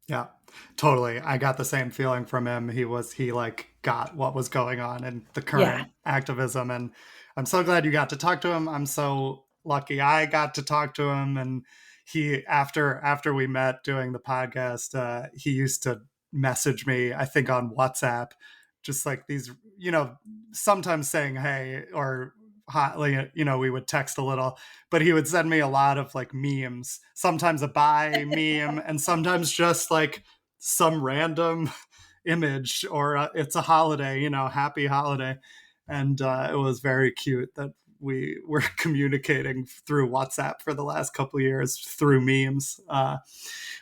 Yeah, totally. I got the same feeling from him. He like got what was going on in the Yeah. current activism. And I'm so glad you got to talk to him. I'm so lucky I got to talk to him. And he, after we met doing the podcast, he used to message me, I think on WhatsApp, just like these, sometimes saying, hey, or hotly, we would text a little, but he would send me a lot of like memes, sometimes a bye meme, and sometimes just like some random image, or it's a holiday, happy holiday. And it was very cute that we were communicating through WhatsApp for the last couple of years through memes. But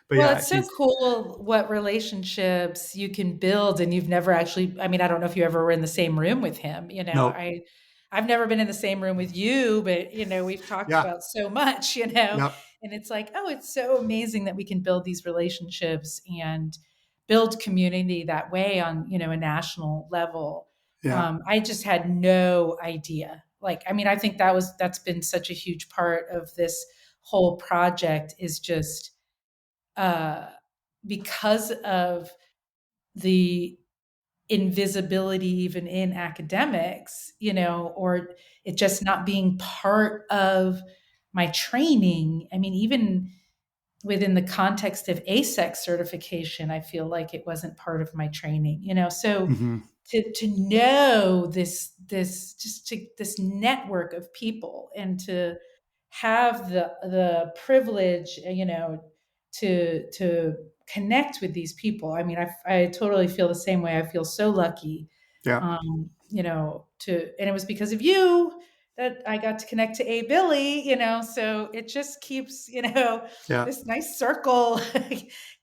Well, yeah, it's so he's cool what relationships you can build and you've never actually, I mean, I don't know if you ever were in the same room with him, nope. I've never been in the same room with you, but we've talked Yeah. about so much, Yep. and it's like, oh, it's so amazing that we can build these relationships and build community that way on, a national level. Yeah. I just had no idea. Like, I mean, I think that's been such a huge part of this whole project is just uh, because of the invisibility even in academics, or it just not being part of my training. I mean, even within the context of ASEX certification, I feel like it wasn't part of my training, so Hmm. to know this network of people and to have the privilege, to connect with these people. I mean, I totally feel the same way. I feel so lucky, Yeah. and it was because of you that I got to connect to A. Billy, so it just keeps, Yeah. this nice circle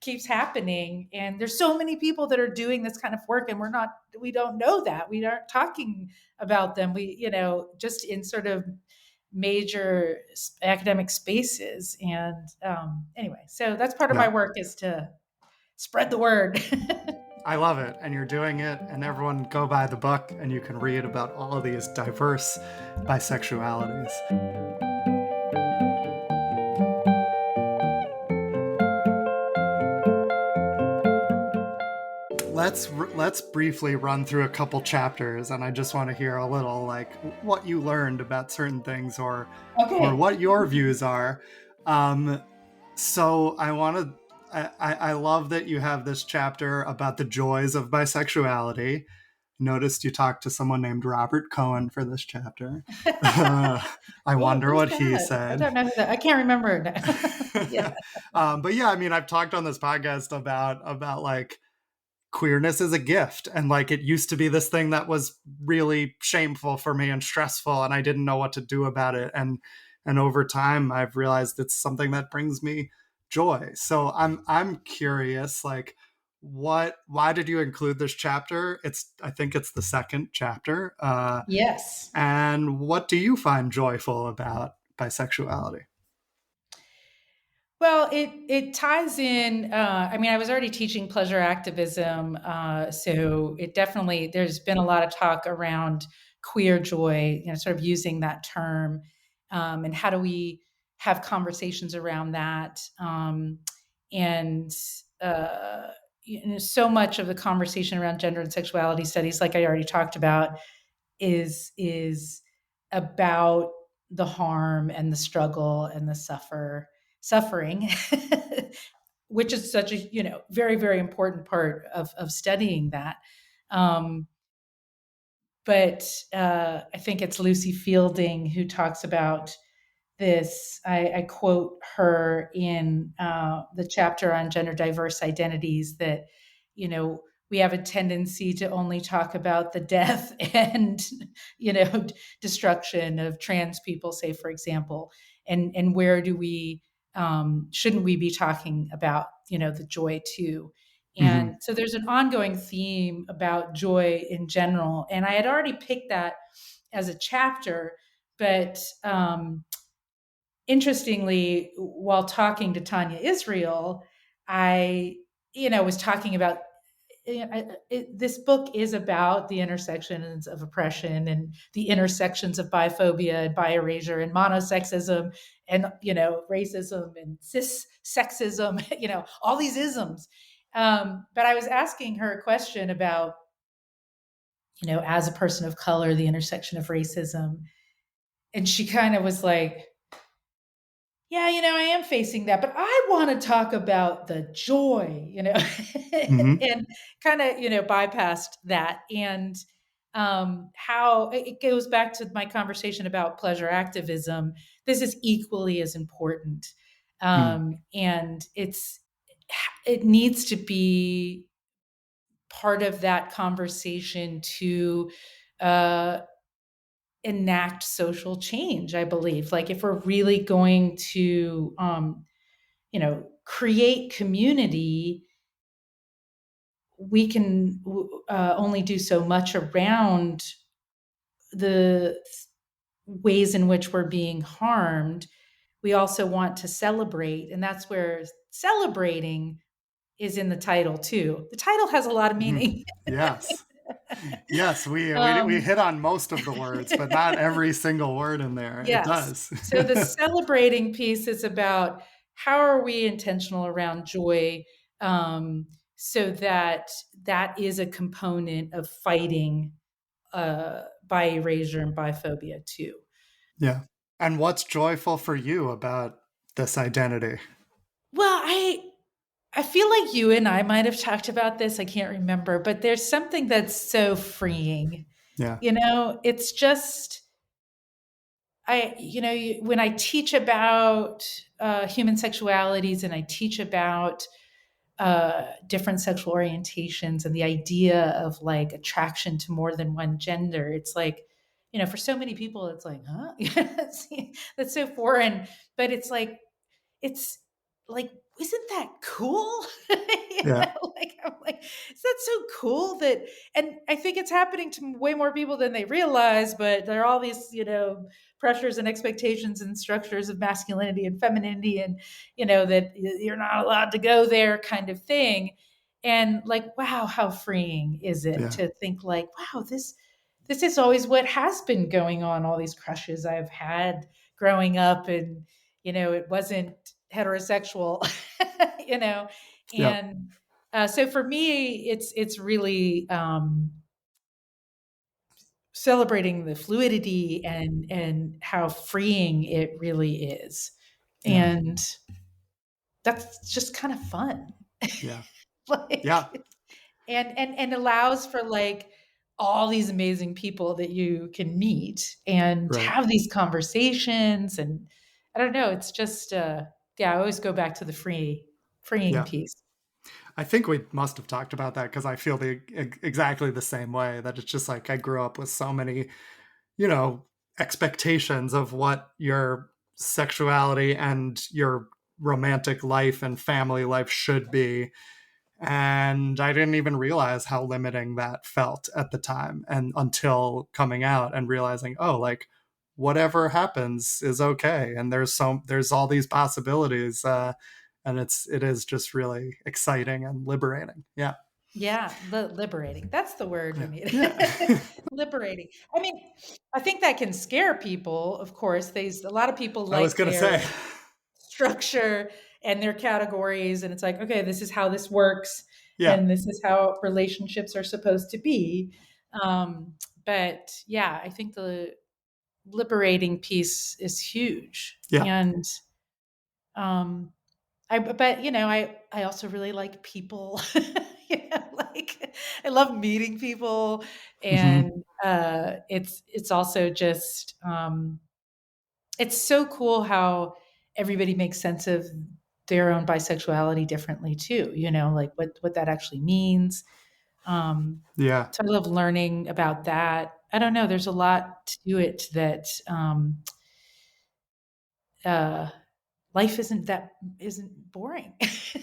keeps happening. And there's so many people that are doing this kind of work and we don't know that. We aren't talking about them. We, just in sort of major academic spaces. And anyway, so that's part of my Yeah. work is to spread the word. I love it. And you're doing it, and everyone go buy the book and you can read about all of these diverse bisexualities. Let's briefly run through a couple chapters, and I just want to hear a little like what you learned about certain things, or Okay. what your views are. Um, So I want to. I love that you have this chapter about the joys of bisexuality. Noticed you talked to someone named Robert Cohen for this chapter. I wonder Who's what he that? I said. don't know who that. I can't remember now. Yeah. But yeah, I mean, I've talked on this podcast about like queerness is a gift, and like it used to be this thing that was really shameful for me and stressful, and I didn't know what to do about it. And over time, I've realized it's something that brings me joy. So I'm curious, like, what why did you include this chapter? It's I think it's the second chapter. Yes. And what do you find joyful about bisexuality? Well, it ties in. I mean, I was already teaching pleasure activism, so it definitely there's been a lot of talk around queer joy, sort of using that term, and how do we have conversations around that, and uh, so much of the conversation around gender and sexuality studies, like I already talked about, is about the harm and the struggle and the suffering, which is such a very very important part of studying that. Um, but I think it's Lucy Fielding who talks about this. I quote her in the chapter on gender diverse identities that, we have a tendency to only talk about the death and, destruction of trans people, say, for example, and where do we, shouldn't we be talking about, the joy too? Mm-hmm. And so there's an ongoing theme about joy in general. And I had already picked that as a chapter, but interestingly, while talking to Tanya Israel, I, was talking about this book is about the intersections of oppression and the intersections of biphobia and bi-erasure and monosexism and racism and cis sexism, all these isms. But I was asking her a question about, as a person of color, the intersection of racism, and she kind of was like, yeah, I am facing that, but I want to talk about the joy, Mm-hmm. and kind of, bypassed that. And how it goes back to my conversation about pleasure activism. This is equally as important. Mm. And it needs to be part of that conversation to uh, enact social change, I believe. Like if we're really going to create community, we can only do so much around the ways in which we're being harmed. We also want to celebrate, and that's where celebrating is in the title too. The title has a lot of Mm-hmm. meaning. Yes. Yes, we um, hit on most of the words, but not every single word in there. It yes. does. So the celebrating piece is about how are we intentional around joy, so that that is a component of fighting bi erasure and biphobia too. Yeah. And what's joyful for you about this identity? Well, I feel like you and I might have talked about this. I can't remember, but there's something that's so freeing. Yeah. It's just when I teach about human sexualities and I teach about different sexual orientations and the idea of like attraction to more than one gender, it's like, for so many people, it's like, huh? That's so foreign. But it's like, isn't that cool? Yeah. Like I'm like, is that so cool that, and I think it's happening to way more people than they realize, but there are all these, pressures and expectations and structures of masculinity and femininity and, that you're not allowed to go there kind of thing. And like, wow, how freeing is it Yeah. to think like, wow, this is always what has been going on, all these crushes I've had growing up, and it wasn't heterosexual, you know, Yep. and so for me, it's really celebrating the fluidity and how freeing it really is, Yeah. and that's just kind of fun. Yeah. Yeah. Like, and allows for like all these amazing people that you can meet and Right. have these conversations. And I don't know, it's just yeah, I always go back to the freeing Yeah. piece. I think we must have talked about that because I feel exactly the same way, that it's just like I grew up with so many, you know, expectations of what your sexuality and your romantic life and family life should be. And I didn't even realize how limiting that felt at the time, and until coming out and realizing, oh, like whatever happens is okay, and there's all these possibilities, and it is just really exciting and liberating. Yeah. Yeah, liberating. That's the word we Yeah. need. Yeah. Liberating. I mean, I think that can scare people, of course. A lot of people I was like gonna their say. structure and their categories, and it's like, okay, this is how this works, Yeah. and this is how relationships are supposed to be. Um, but yeah, I think the liberating piece is huge. Yeah. And um, but I also really like people. Like I love meeting people, and Hmm. it's also just it's so cool how everybody makes sense of their own bisexuality differently too. Like what that actually means. Um, Yeah. so I love learning about that. I don't know. There's a lot to it that uh, life isn't boring.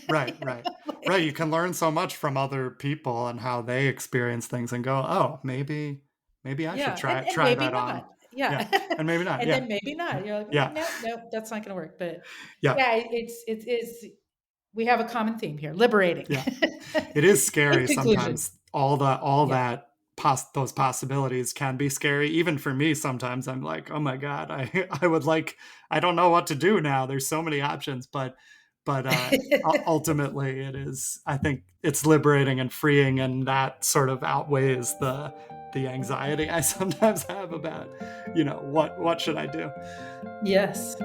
Right. Right. Right. You Like, can learn so much from other people and how they experience things, and go, oh, maybe I should yeah, try and try maybe that on. not. Yeah. Yeah. And maybe not. And Yeah. then maybe not. You're like, Yeah. no, no, that's not going to work. But Yeah. yeah, it's we have a common theme here: liberating. Yeah. It is scary In conclusion, sometimes. All yeah. that those possibilities can be scary. Even for me, sometimes I'm like, oh my god, I would like, I don't know what to do now. There's so many options, but ultimately, it is. I think it's liberating and freeing, and that sort of outweighs the anxiety I sometimes have about, what should I do. Yes.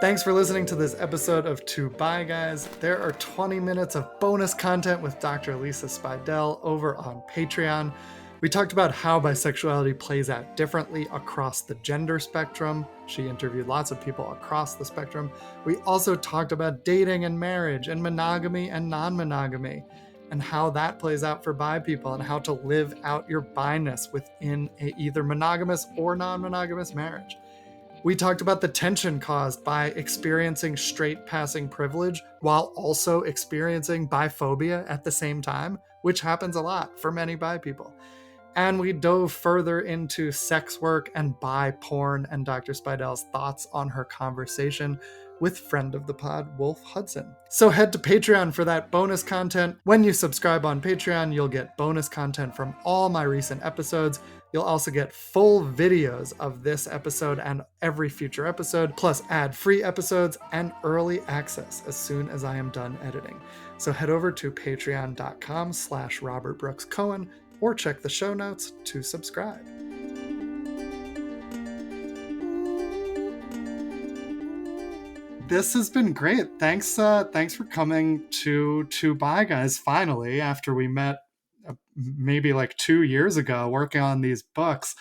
Thanks for listening to this episode of Two Bi Guys. There are 20 minutes of bonus content with Dr. Lisa Speidel over on Patreon. We talked about how bisexuality plays out differently across the gender spectrum. She interviewed lots of people across the spectrum. We also talked about dating and marriage and monogamy and non-monogamy, and how that plays out for bi people, and how to live out your bi-ness within a either monogamous or non-monogamous marriage. We talked about the tension caused by experiencing straight passing privilege while also experiencing biphobia at the same time, which happens a lot for many bi people. And we dove further into sex work and bi porn, and Dr. Speidel's thoughts on her conversation with friend of the pod, Wolf Hudson. So head to Patreon for that bonus content. When you subscribe on Patreon, you'll get bonus content from all my recent episodes. You'll also get full videos of this episode and every future episode, plus ad-free episodes and early access as soon as I am done editing. So head over to patreon.com/Robert Brooks Cohen, or check the show notes to subscribe. This has been great. Thanks for coming to Bye Guys finally, after we met maybe like 2 years ago working on these books.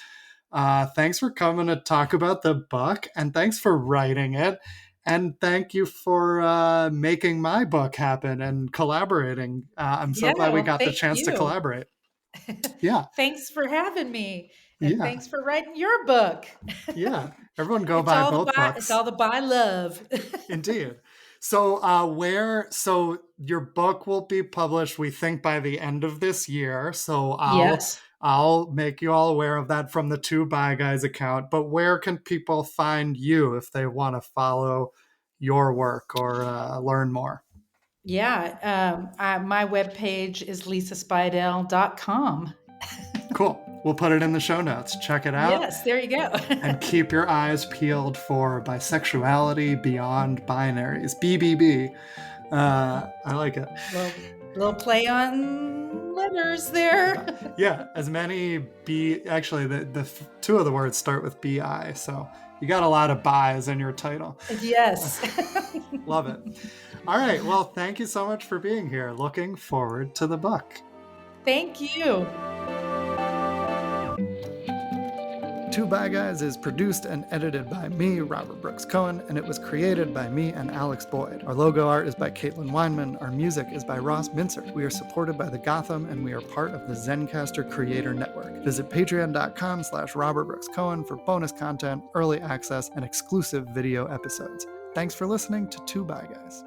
Thanks for coming to talk about the book, and thanks for writing it. And thank you for making my book happen and collaborating. I'm so Yeah, glad we well, got the thank chance to you. collaborate. Yeah. Thanks for having me, and Yeah. thanks for writing your book. Yeah. Everyone go It's buy all the both buy it's books. all the buy love. Indeed. So your book will be published, we think, by the end of this year. So Yes. I'll make you all aware of that from the Two Bi Guys account. But where can people find you if they want to follow your work or learn more? Yeah, my webpage is lisaspeidel.com. Cool. We'll put it in the show notes. Check it out. Yes, there you go. And keep your eyes peeled for Bisexuality Beyond Binaries, BBB. I like it. Little play on 10 letters there. Yeah, as many B. Actually, the two of the words start with BI, so you got a lot of buys in your title. Yes. Love it. All right. Well, thank you so much for being here. Looking forward to the book. Thank you. Two Bi Guys is produced and edited by me, Robert Brooks Cohen, and it was created by me and Alex Boyd. Our logo art is by Caitlin Weinman. Our music is by Ross Mincer. We are supported by the Gotham, and we are part of the Zencastr Creator Network. Visit patreon.com/Robert Brooks Cohen for bonus content, early access, and exclusive video episodes. Thanks for listening to Two Bi Guys.